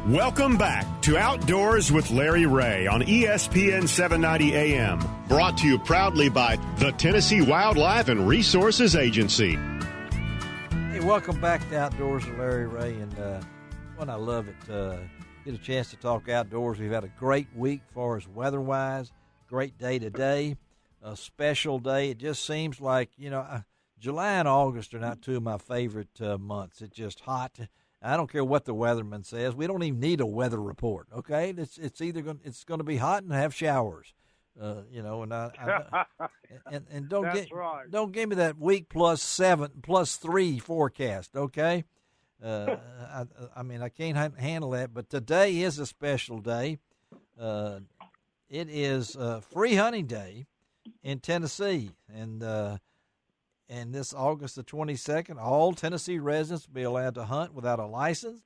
Welcome back to Outdoors with Larry Ray on ESPN 790 AM. Brought to you proudly by the Tennessee Wildlife and Resources Agency. Hey, welcome back to Outdoors with Larry Ray. And I love it. Get a chance to talk outdoors. We've had a great week as far as weather-wise. Great day today. A special day. It just seems like, July and August are not two of my favorite months. It's just hot. I don't care what the weatherman says. We don't even need a weather report. Okay, it's either going to be hot and have showers, and don't give me that week +3 forecast. Okay, I can't handle that. But today is a special day. It is Free Hunting Day in Tennessee, and this August the 22nd, all Tennessee residents will be allowed to hunt without a license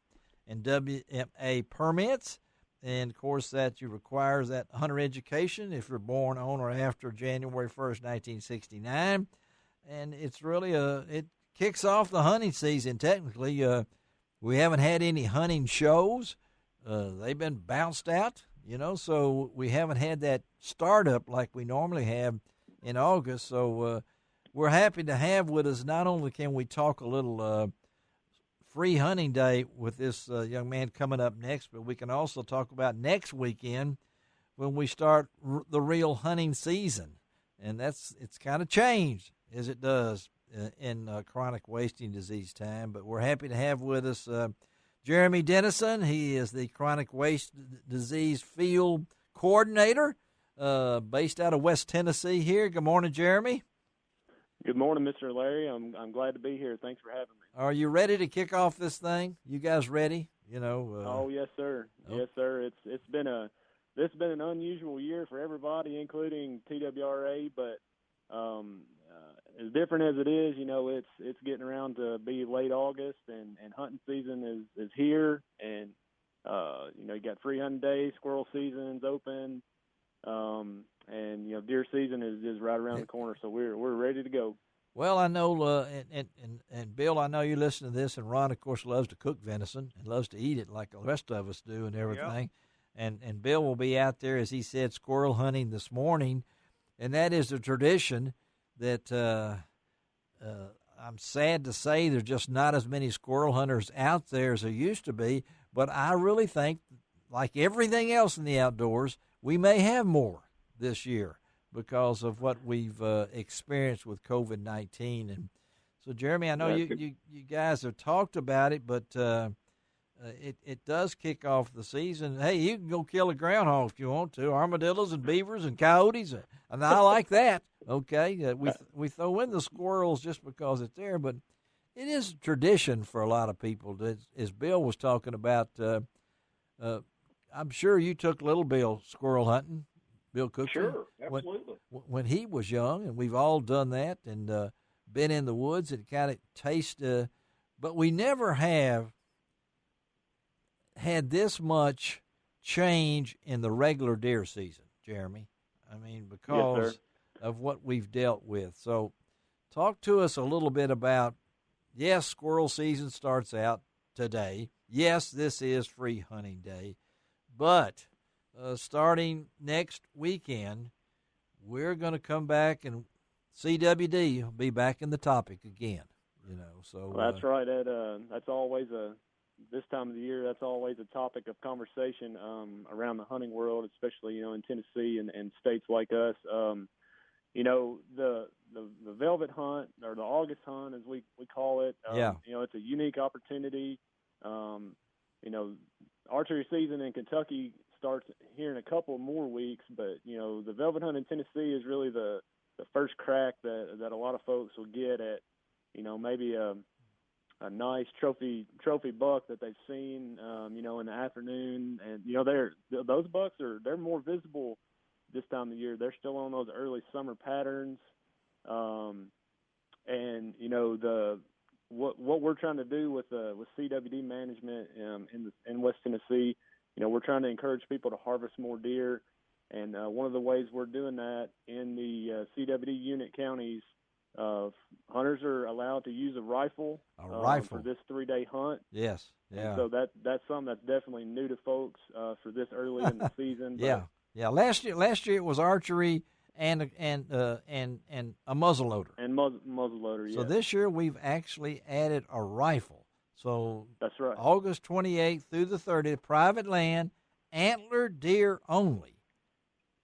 and WMA permits. And, of course, that requires that hunter education if you're born on or after January 1st, 1969. And it's really it kicks off the hunting season technically. We haven't had any hunting shows. They've been bounced out, so we haven't had that startup like we normally have in August. So, we're happy to have with us, not only can we talk a little Free Hunting Day with this young man coming up next, but we can also talk about next weekend when we start the real hunting season. And it's kind of changed as it does in chronic wasting disease time. But we're happy to have with us Jeremy Dennison. He is the chronic waste disease field coordinator based out of West Tennessee here. Good morning, Jeremy. Good morning, Mr. Larry. I'm glad to be here. Thanks for having me. Are you ready to kick off this thing? You guys ready? Oh yes, sir. Oh. Yes, sir. It's been an unusual year for everybody, including TWRA. But as different as it is, it's getting around to be late August, and hunting season is here, and you got Free Hunting Day, squirrel season's open. And deer season is right around the corner, so we're ready to go. Well, I know, and Bill, I know you listen to this, and Ron, of course, loves to cook venison and loves to eat it like the rest of us do and everything. Yep. And Bill will be out there, as he said, squirrel hunting this morning, and that is a tradition that I'm sad to say there's just not as many squirrel hunters out there as there used to be, but I really think, like everything else in the outdoors, we may have more this year because of what we've experienced with COVID-19. And so, Jeremy, I know you guys have talked about it, but it does kick off the season. Hey, you can go kill a groundhog if you want to, armadillos and beavers and coyotes, and I like that. Okay, we throw in the squirrels just because it's there, but it is a tradition for a lot of people. As Bill was talking about, I'm sure you took little Bill squirrel hunting, Bill Cook. Sure, absolutely. When he was young, and we've all done that and been in the woods and kind of taste, but we never have had this much change in the regular deer season, Jeremy. I mean, because of what we've dealt with. So talk to us a little bit about, yes, squirrel season starts out today. Yes, this is Free Hunting Day. But starting next weekend, we're going to come back, and CWD will be back in the topic again. So well, that's right. That's always this time of the year. That's always a topic of conversation around the hunting world, especially in Tennessee and states like us. The velvet hunt, or the August hunt, as we call it. It's a unique opportunity. Archery season in Kentucky starts here in a couple more weeks, but the velvet hunt in Tennessee is really the first crack that a lot of folks will get at maybe a nice trophy buck that they've seen in the afternoon, and those bucks they're more visible this time of year. They're still on those early summer patterns, and what we're trying to do with CWD management in West Tennessee, we're trying to encourage people to harvest more deer, and one of the ways we're doing that in the CWD unit counties hunters are allowed to use a rifle for this 3-day hunt. Yes, yeah. And so that's something that's definitely new to folks for this early in the season. Yeah. Last year it was archery and a muzzleloader. And muzzleloader. So yeah. this year we've actually added a rifle. So that's right. August 28th through the 30th, private land, antler deer only.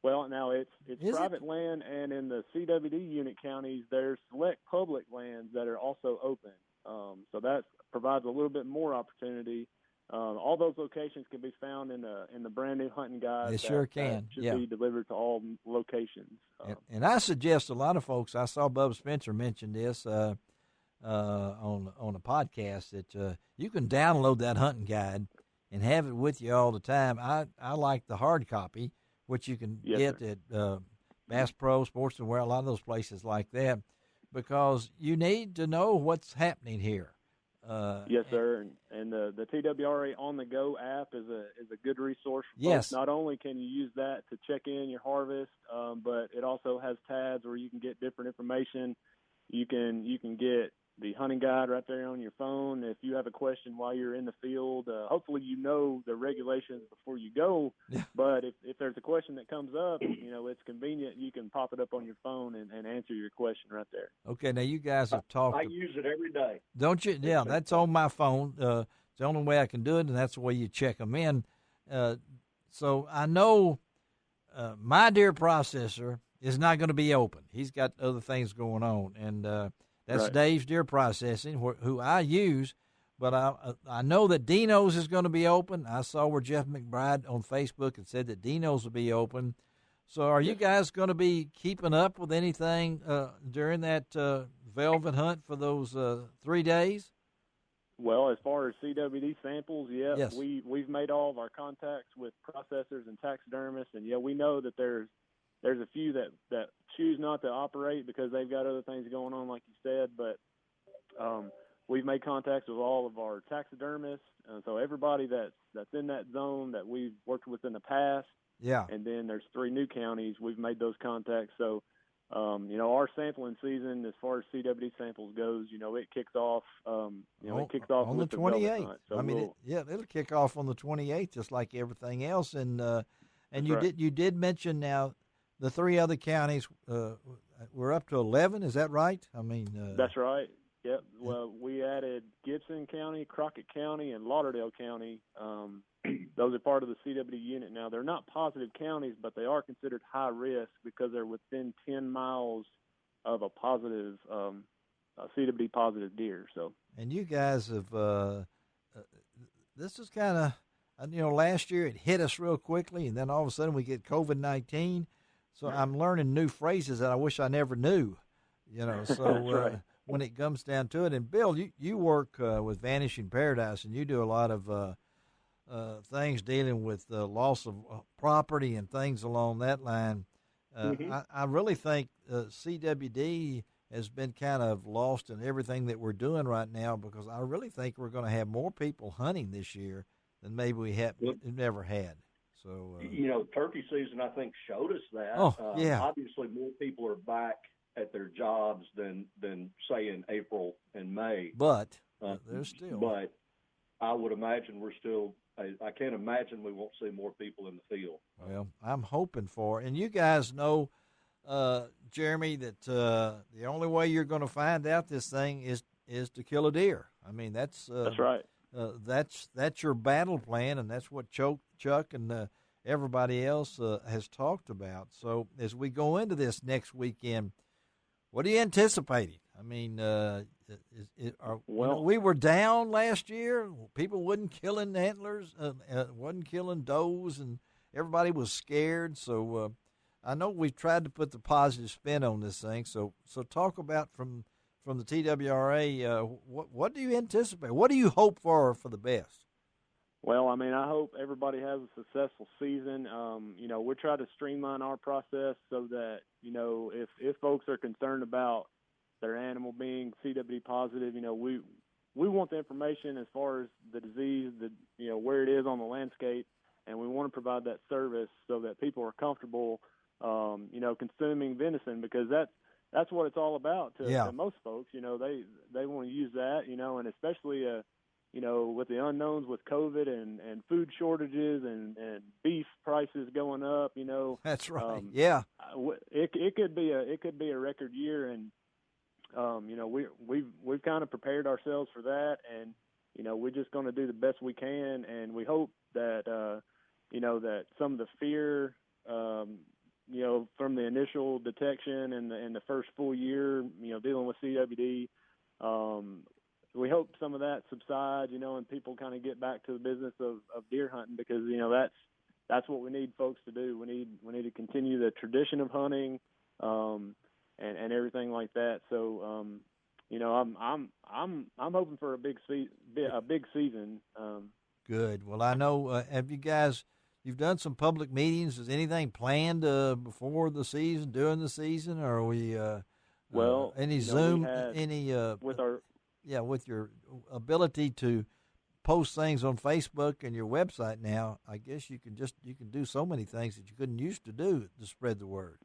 Well, now it's private land, and in the CWD unit counties, there's select public lands that are also open. So that provides a little bit more opportunity. All those locations can be found in the brand new hunting guide. They sure can. That should be delivered to all locations. And I suggest a lot of folks. I saw Bubba Spencer mention this on a podcast that you can download that hunting guide and have it with you all the time. I like the hard copy, which you can get at Bass Pro, Sportsmanwear, a lot of those places like that, because you need to know what's happening here. Yes, sir. And the TWRA On The Go app is a good resource for yes. folks. Not only can you use that to check in your harvest, but it also has tabs where you can get different information. You can get the hunting guide right there on your phone. If you have a question while you're in the field, hopefully you know the regulations before you go. But if there's a question that comes up, it's convenient. You can pop it up on your phone and answer your question right there. Okay, now you guys have talked. I use it every day. Don't you? Yeah, that's on my phone. It's the only way I can do it, and that's the way you check them in. So I know my deer processor is not going to be open. He's got other things going on, and that's right. Dave's Deer Processing, who I use, but I know that Dino's is going to be open. I saw where Jeff McBride on Facebook had said that Dino's will be open. So are you guys going to be keeping up with anything during that velvet hunt for those 3 days? Well, as far as CWD samples, yes. we've made all of our contacts with processors and taxidermists, and we know that there's a few that choose not to operate because they've got other things going on, like you said. But we've made contacts with all of our taxidermists, so everybody that's in that zone that we've worked with in the past. Yeah. And then there's 3 new counties we've made those contacts. So, our sampling season, as far as CWD samples goes, it kicks off. It kicks off on with the 28th. So I mean, it'll kick off on the 28th, just like everything else. And you did mention now. The 3 other counties, we're up to 11. Is that right? I mean, that's right. Yep. Well, we added Gibson County, Crockett County, and Lauderdale County. Those are part of the CWD unit now. They're not positive counties, but they are considered high risk because they're within 10 miles of a positive CWD positive deer. So. And you guys have. This is kind of, last year it hit us real quickly, and then all of a sudden we get COVID-19. So I'm learning new phrases that I wish I never knew, so right. When it comes down to it. And, Bill, you work with Vanishing Paradise, and you do a lot of things dealing with the loss of property and things along that line. I really think CWD has been kind of lost in everything that we're doing right now, because I really think we're going to have more people hunting this year than maybe we have never had. So turkey season, I think, showed us that. Obviously, more people are back at their jobs than say in April and May. But there's still. But I would imagine we're still. I can't imagine we won't see more people in the field. Well, I'm hoping for, and you guys know, Jeremy, that the only way you're going to find out this thing is to kill a deer. I mean, that's right. That's your battle plan, and that's what Chuck and everybody else has talked about. So as we go into this next weekend, what are you anticipating? I mean, we were down last year. People wasn't killing antlers, wasn't killing does, and everybody was scared. So I know we've tried to put the positive spin on this thing. So talk about from the TWRA, what do you anticipate? What do you hope for the best? Well, I mean, I hope everybody has a successful season. We're trying to streamline our process so that, if folks are concerned about their animal being CWD positive, we want the information as far as the disease, where it is on the landscape, and we want to provide that service so that people are comfortable, consuming venison, because that's what it's all about to most folks. You know, they want to use that, you know, and especially, you know, with the unknowns with COVID and food shortages and beef prices going up, you know. That's right. It could be a record year, and you know, we've kind of prepared ourselves for that, and you know, we're just going to do the best we can, and we hope that you know, that some of the fear, you know, from the initial detection and the first full year, you know, dealing with CWD. We hope some of that subsides, you know, and people kind of get back to the business of deer hunting, because, you know, that's what we need folks to do. We need to continue the tradition of hunting, and everything like that. So, you know, I'm hoping for a big season. Good. Well, I know. Have you guys? You've done some public meetings. Is anything planned before the season, during the season, or are we? Any Zoom? With your ability to post things on Facebook and your website now, I guess you can do so many things that you couldn't used to do to spread the word.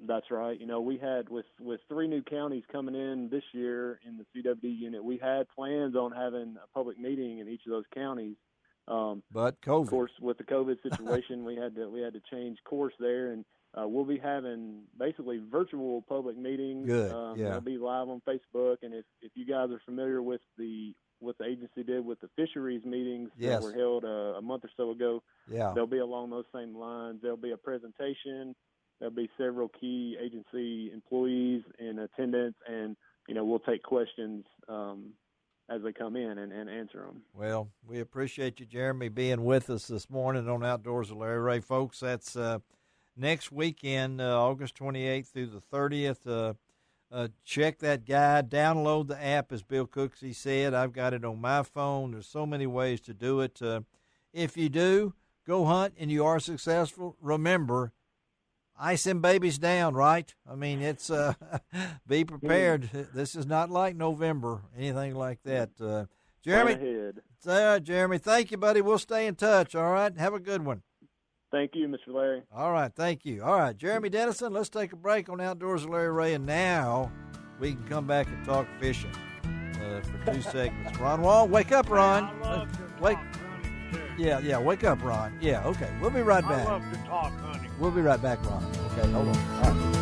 That's right. You know, we had with 3 new counties coming in this year in the CWD unit, we had plans on having a public meeting in each of those counties. But COVID, of course, with the COVID situation, we had to change course there, and we'll be having basically virtual public meetings. Good. They'll be live on Facebook, and if you guys are familiar with what the agency did with the fisheries meetings that were held a month or so ago, they'll be along those same lines. There'll be a presentation. There'll be several key agency employees in attendance, and, you know, we'll take questions as they come in and answer them. Well, we appreciate you, Jeremy, being with us this morning on Outdoors with Larry Ray. Folks, that's next weekend, August 28th through the 30th. Check that guide. Download the app, as Bill Cooksey said. I've got it on my phone. There's so many ways to do it. If you do go hunt and you are successful, remember, ice them babies down, right? I mean, it's be prepared. This is not like November, anything like that. Jeremy, thank you, buddy. We'll stay in touch, all right? Have a good one. Thank you, Mr. Larry. All right, thank you. All right, Jeremy Dennison, let's take a break on Outdoors with Larry Ray, and now we can come back and talk fishing for 2 segments. Ron Wall, wake up, Ron. Wake up, Ron. Yeah, okay. We'll be right back. I love to talk hunting. We'll be right back, Ron. Okay, hold on. All right.